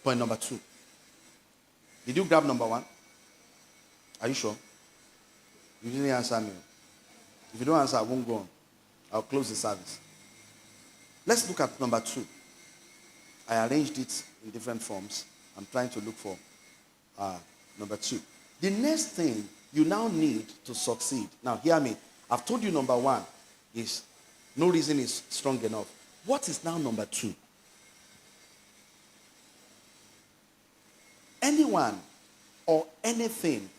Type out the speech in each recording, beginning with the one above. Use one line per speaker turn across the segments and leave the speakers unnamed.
Point number 2. Did you grab number 1? Are you sure? You didn't answer me. If you don't answer, I won't go on. I'll close the service. Let's look at number 2. I arranged it in different forms. I'm trying to look for number 2. The next thing you now need to succeed. Now, hear me. I've told you number 1 is no reason is strong enough. What is now number 2? Anyone or anything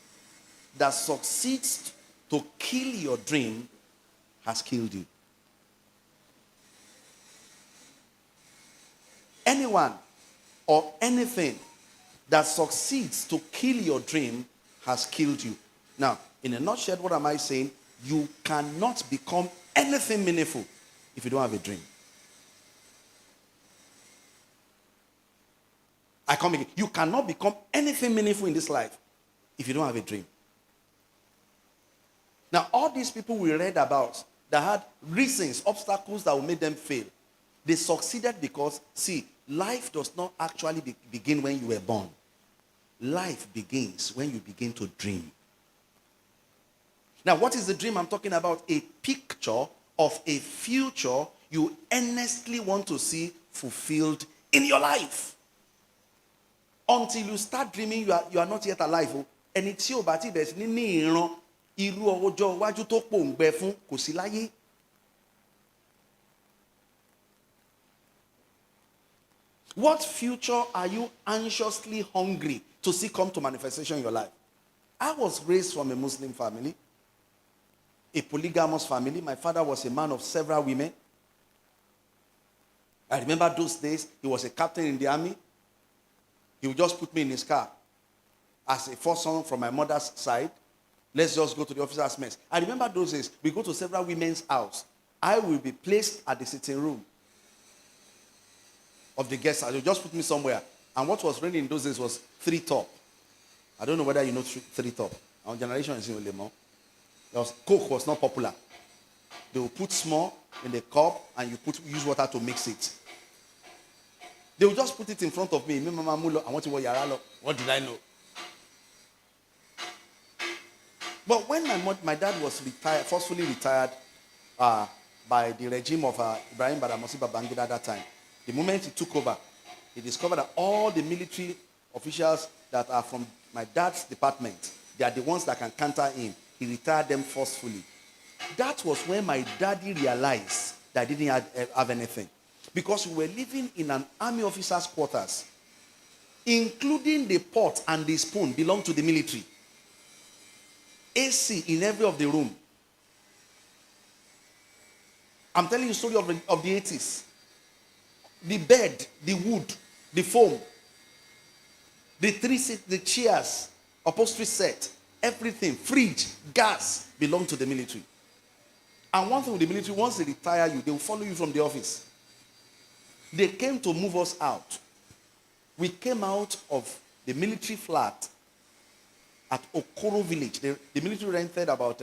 that succeeds to kill your dream has killed you. Anyone or anything that succeeds to kill your dream has killed you. Now, in a nutshell, what am I saying? You cannot become anything meaningful if you don't have a dream. I come again. You cannot become anything meaningful in this life if you don't have a dream. Now, all these people we read about that had reasons, obstacles that will make them fail, they succeeded because, see, life does not actually begin when you were born. Life begins when you begin to dream. Now, what is the dream I'm talking about? A picture of a future you earnestly want to see fulfilled in your life. Until you start dreaming, you are not yet alive. Ẹni tí ó bá ti bẹ̀rẹ̀ sí ní ìran irú ọjọ́ iwájú tó pòǹgbẹ fún kò sí láyé. What future are you anxiously hungry to see come to manifestation in your life? I was raised from a Muslim family, a polygamous family. My father was a man of several women. I remember those days, he was a captain in the army. He would just put me in his car as a first son from my mother's side. Let's just go to the officer's mess. I remember those days, we go to several women's house. I will be placed at the sitting room of the guest house. They just put me somewhere. And what was raining in those days was 3 top. I don't know whether you know 3 top. Our generation is in Lemon. Coke was not popular. They will put small in the cup and you use water to mix it. They will just put it in front of me. What did I know? But when my dad was forcefully retired by the regime of Ibrahim Badamasi Babangida at that time, the moment he took over, he discovered that all the military officials that are from my dad's department, they are the ones that can counter him. He retired them forcefully. That was when my daddy realized that I didn't have anything. Because we were living in an army officer's quarters, including the pot and the spoon belonged to the military. AC in every of the room. I'm telling you a story of the 80s. The bed, the wood, the foam, the chairs, upholstery set, everything, fridge, gas belonged to the military. And one thing with the military, once they retire you, they will follow you from the office. They came to move us out. We came out of the military flat at Okoro village. The military rented about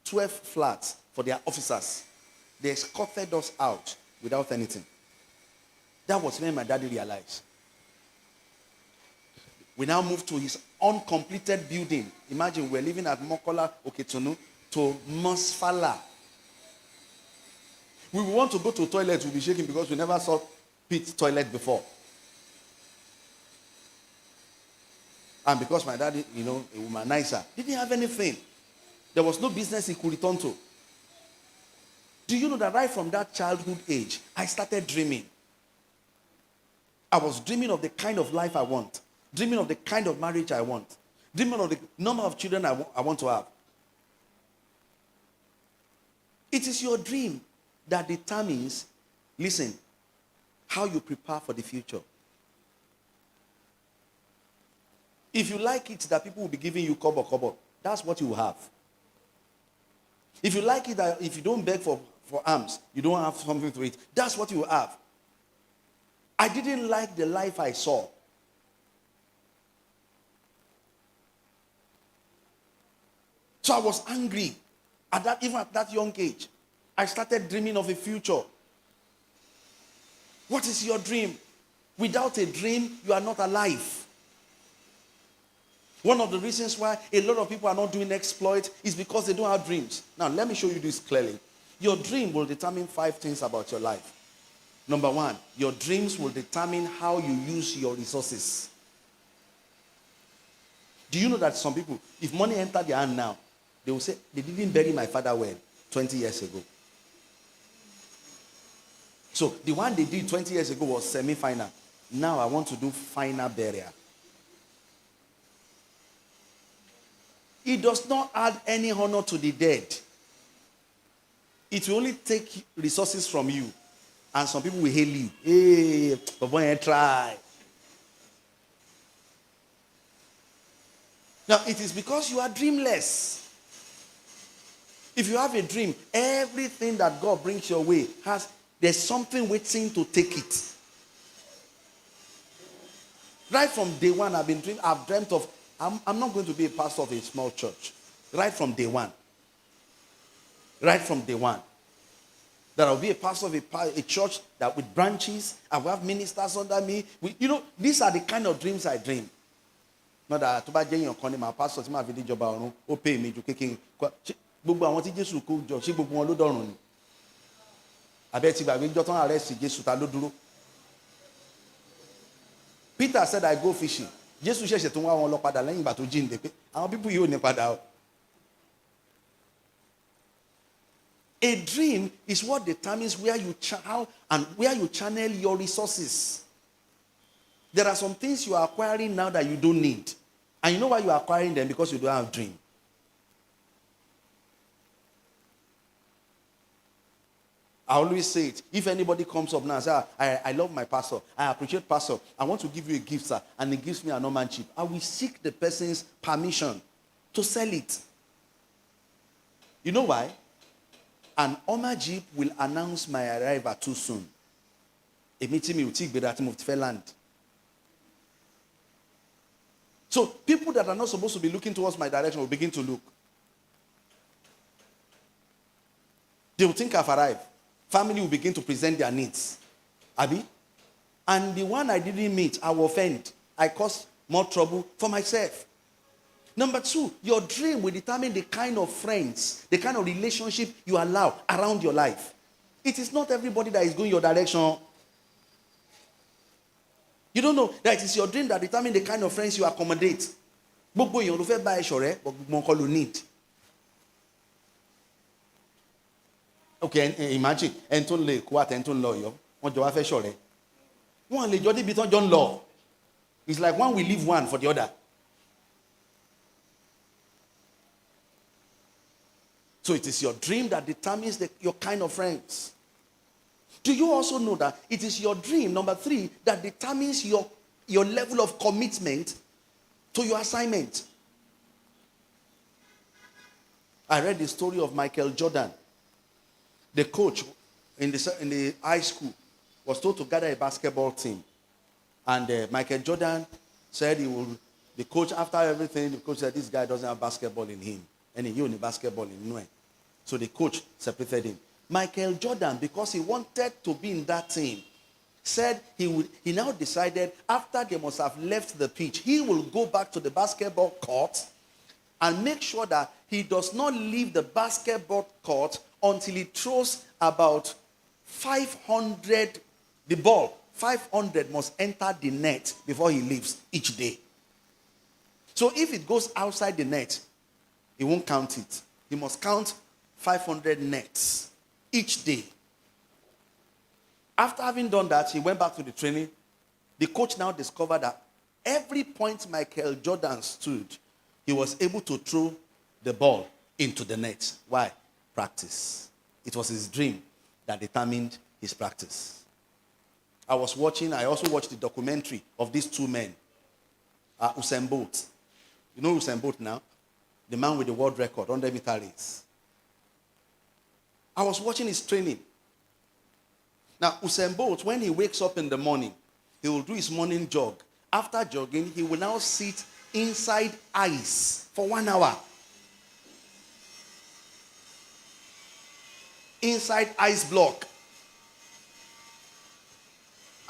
12 flats for their officers. They escorted us out without anything. That was when my daddy realized. We now moved to his uncompleted building. Imagine we're living at Mokola, Oketunu, to Mosfala. We want to go to the toilet, we'll be shaking because we never saw pit toilet before. And because my daddy, a womanizer, didn't have anything. There was no business he could return to. Do you know that right from that childhood age, I started dreaming. I was dreaming of the kind of life I want. Dreaming of the kind of marriage I want. Dreaming of the number of children I want to have. It is your dream that determines, listen, how you prepare for the future. If you like it that people will be giving you kobo, that's what you will have. If you like it that if you don't beg for alms, you don't have something to eat, that's what you will have. I didn't like the life I saw. So I was angry even at that young age. I started dreaming of a future. What is your dream? Without a dream, you are not alive. One of the reasons why a lot of people are not doing exploit is because they don't have dreams. Now, let me show you this clearly. Your dream will determine 5 things about your life. Number 1, your dreams will determine how you use your resources. Do you know that some people, if money entered their hand now, they will say, they didn't bury my father well 20 years ago. So the one they did 20 years ago was semi-final. Now I want to do final burial. It does not add any honor to the dead. It will only take resources from you. And some people will hail you. Hey, but when you try. Now, it is because you are dreamless. If you have a dream, everything that God brings your way there's something waiting to take it. Right from day one, I've dreamt of, I'm not going to be a pastor of a small church. Right from day one. Right from day one. That I'll be a pastor of a church that with branches, I will have ministers under me. These are the kind of dreams I dream. Not that to buy my pastor, my village job, or pay me to kicking. Gbogbo àwọn tí Jésù kó jọ ṣé gbogbo wọn ló dọ̀run ni. Àbẹ́ ti gbàgbé jọ́ tán arrest Jésù ta ló dúró. Peter said, I go fishing. Jésù ṣẹ̀ṣẹ̀ tún wá wọn lọ padà lẹ́yìn ìgbà tó jíǹde pé àwọn people yìí ò ní padà o. A dream is what determines where you channel your resources. There are some things you are acquiring now that you don't need. And you know why you are acquiring them? Because you don't have a dream. I always say it. If anybody comes up now and says, I love my pastor, I appreciate pastor, I want to give you a gift, sir, and he gives me an normal chip, I will seek the person's permission to sell it. You know why? An Oma Jeep will announce my arrival too soon. A meeting will take better to land. So people that are not supposed to be looking towards my direction will begin to look. They will think I've arrived. Family will begin to present their needs. Abi? And the one I didn't meet, I will offend. I cause more trouble for myself. Number 2, your dream will determine the kind of friends, the kind of relationship you allow around your life. It is not everybody that is going your direction. You don't know that it is your dream that determines the kind of friends you accommodate. Gbogbo èèyàn ló fẹ́ bá ẹ ṣọ̀rẹ́, but gbogbo nǹkan ló need. Okay, imagine, ẹni tó ń lọ Èkó àti ẹni tó ń lọ Ọ̀yọ́, wọ́n jọ wá fẹ́ ṣọ̀rẹ́. Wọ́n lè jọ débi tán jọ ń lọ. It's like one will leave one for the other. So it is your dream that determines your kind of friends. Do you also know that it is your dream, number 3, that determines your level of commitment to your assignment? I read the story of Michael Jordan. The coach in the high school was told to gather a basketball team. And Michael Jordan said the coach, after everything, the coach said, this guy doesn't have basketball in him. And he only basketball in Nue. So the coach separated him. Michael Jordan, because he wanted to be in that team, said he now decided after they must have left the pitch, he will go back to the basketball court and make sure that he does not leave the basketball court until he throws about 500, the ball, 500 must enter the net before he leaves each day. So if it goes outside the net, he won't count it. He must count 500 nets each day. After having done that, he went back to the training. The coach now discovered that every point Michael Jordan stood, he was able to throw the ball into the net. Why? Practice. It was his dream that determined his practice. I also watched the documentary of these 2 men, Usain Bolt. You know Usain Bolt now? The man with the world record, 100-meter race. I was watching his training. Now, Usain Bolt, when he wakes up in the morning, he will do his morning jog. After jogging, he will now sit inside ice for 1 hour. Inside ice block.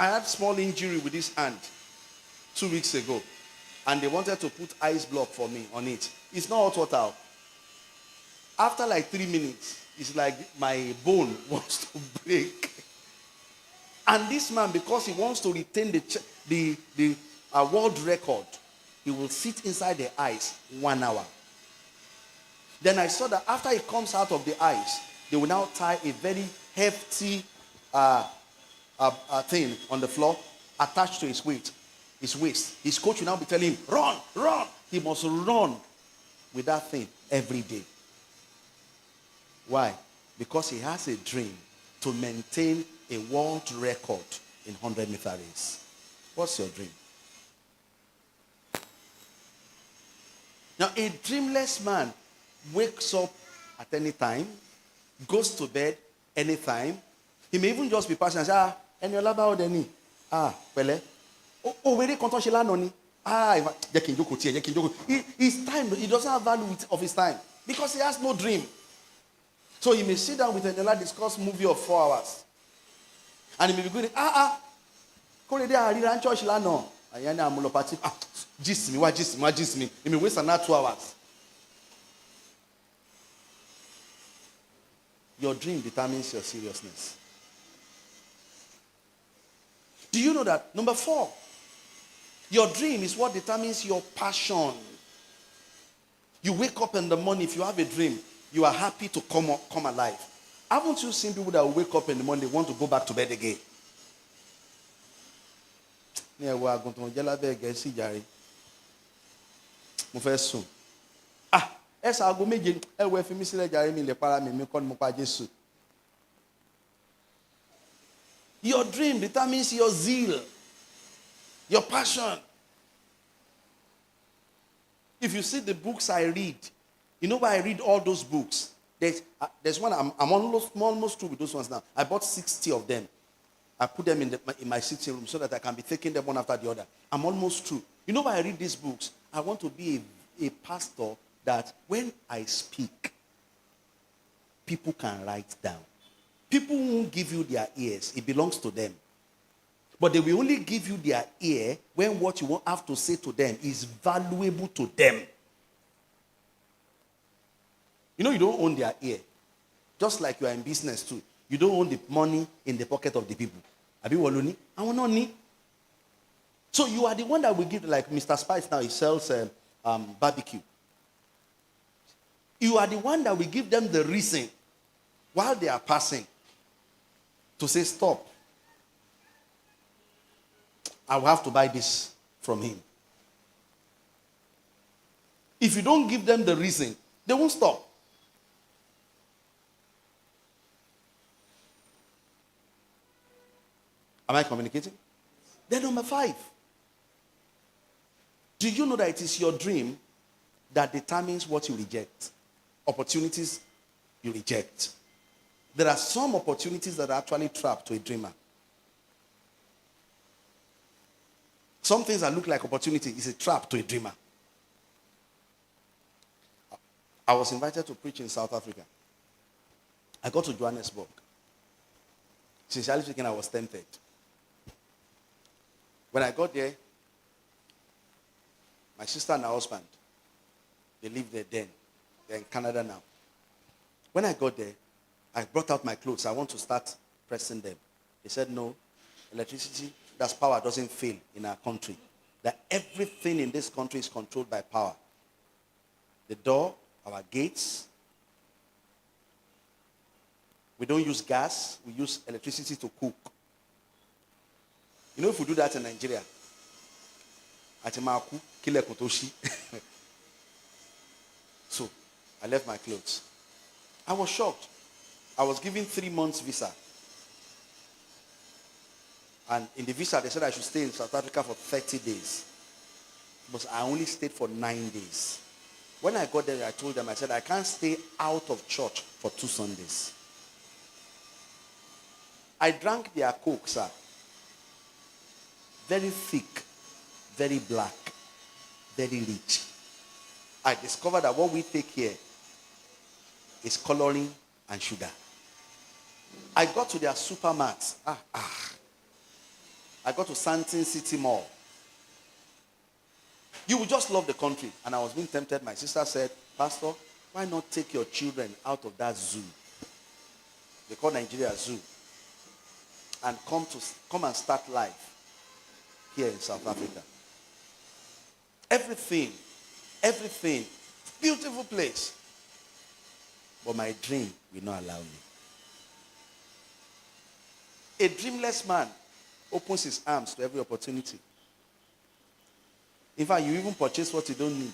I had small injury with this hand 2 weeks ago, and they wanted to put ice block for me on it. It's not hot water. After like 3 minutes, it's like my bone wants to break. And this man, because he wants to retain the world record, he will sit inside the ice 1 hour. Then I saw that after he comes out of the ice, they will now tie a very hefty thing on the floor attached to his waist. His coach will now be telling him, run, run. He must run with that thing every day. Why? Because he has a dream to maintain a world record in 100-meter race. What's your dream? Now, a dreamless man wakes up at any time, goes to bed anytime. He may even just be passing and say, ẹni ọlábà ọdẹ ni. Pẹ̀lẹ́. Wẹ́rẹ́ kan tó ṣe lánàá ni. Jẹ́ kí n jókòó tiẹ̀, jẹ́ kí n jókòó. His time, he doesn't have value of his time because he has no dream. So he may sit down with Eniola, discuss movie of 4 hours. And he may be going, kó lè dé àríra ń church lánàá. Àyàn ni àmúlò party. Gist me. He may waste another 2 hours. Your dream determines your seriousness. Do you know that? Number 4, your dream is what determines your passion. You wake up in the morning, if you have a dream, you are happy to come alive. Haven't you seen people that wake up in the morning, they want to go back to bed again? Your dream determines your zeal, your passion. If you see the books I read, you know why I read all those books? There's one, I'm almost through with those ones now. I bought 60 of them. I put them in my sitting room so that I can be taking them one after the other. I'm almost through. You know why I read these books? I want to be a pastor that when I speak, people can write down. People won't give you their ears. It belongs to them. But they will only give you their ear when what you won't have to say to them is valuable to them. You know you don't own their ear. Just like you are in business too. You don't own the money in the pocket of the people. Abi waloni? I will not need. So you are the one that will give, like Mr. Spice now, he sells barbecue. You are the one that will give them the reason while they are passing to say, stop. I will have to buy this from him. If you don't give them the reason, they won't stop. Am I communicating? Then number 5. Do you know that it is your dream that determines what you reject? Opportunities you reject. There are some opportunities that are actually trapped to a dreamer. Some things that look like opportunity is a trap to a dreamer. I was invited to preach in South Africa. I got to Johannesburg. Sincerely speaking, I was tempted. When I got there, my sister and her husband, they live there then. They're in Canada now. When I got there, I brought out my clothes. I want to start pressing them. They said, no, electricity, that's power, doesn't fail in our country. That everything in this country is controlled by power. The door, our gates. We don't use gas. We use electricity to cook. You know, if we do that in Nigeria, so I left my clothes. I was shocked. I was given 3 months visa. And in the visa, they said I should stay in South Africa for 30 days. But I only stayed for 9 days. When I got there, I told them, I said, I can't stay out of church for 2 Sundays. I drank their Coke, sir. Very thick, very black, very rich. I discovered that what we take here is coloring and sugar. I got to their supermarkets. I got to Santin City Mall. You will just love the country. And I was being tempted. My sister said, Pastor, why not take your children out of that zoo? They call Nigeria zoo. And come and start life here in South Africa. Everything, beautiful place. But my dream will not allow me. A dreamless man opens his arms to every opportunity. In fact, you even purchase what you don't need.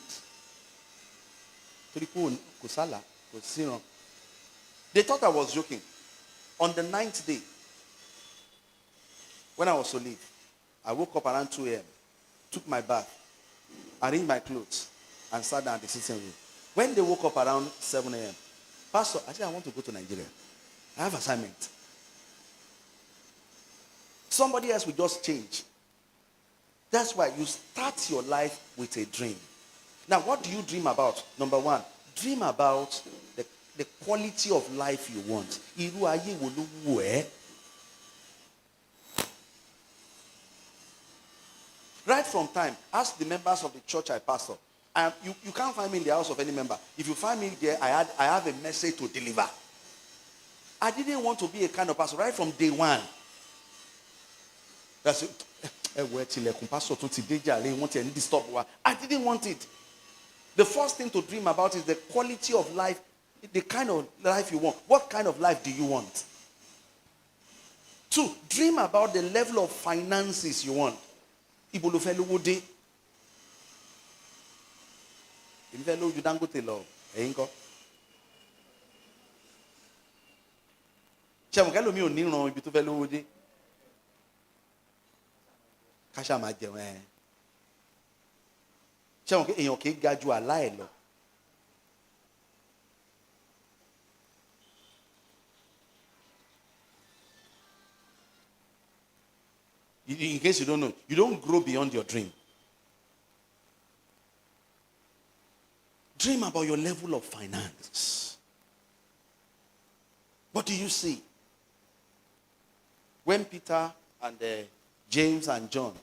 They thought I was joking. On the 9th day, when I was to leave, I woke up around 2 a.m., took my bath, arranged my clothes, and sat down at the sitting room. When they woke up around 7 a.m., Pastor, I said, I want to go to Nigeria. I have assignment. Somebody else will just change. That's why you start your life with a dream. Now, what do you dream about? Number one, dream about the quality of life you want. Right from time, ask the members of the church I pastor. You can't find me in the house of any member. If you find me there, I have a message to deliver. I didn't want to be a kind of pastor right from day one. That's it. I didn't want it. The first thing to dream about is the quality of life, the kind of life you want. What kind of life do you want? 2, dream about the level of finances you want. Kasha máa jẹun ẹ. Ṣé wọn kí èèyàn kì í ga ju àlá ẹ̀ lọ? In case you don't know, you don't grow beyond your dream. Dream about your level of finance. What do you see? When Peter and James and John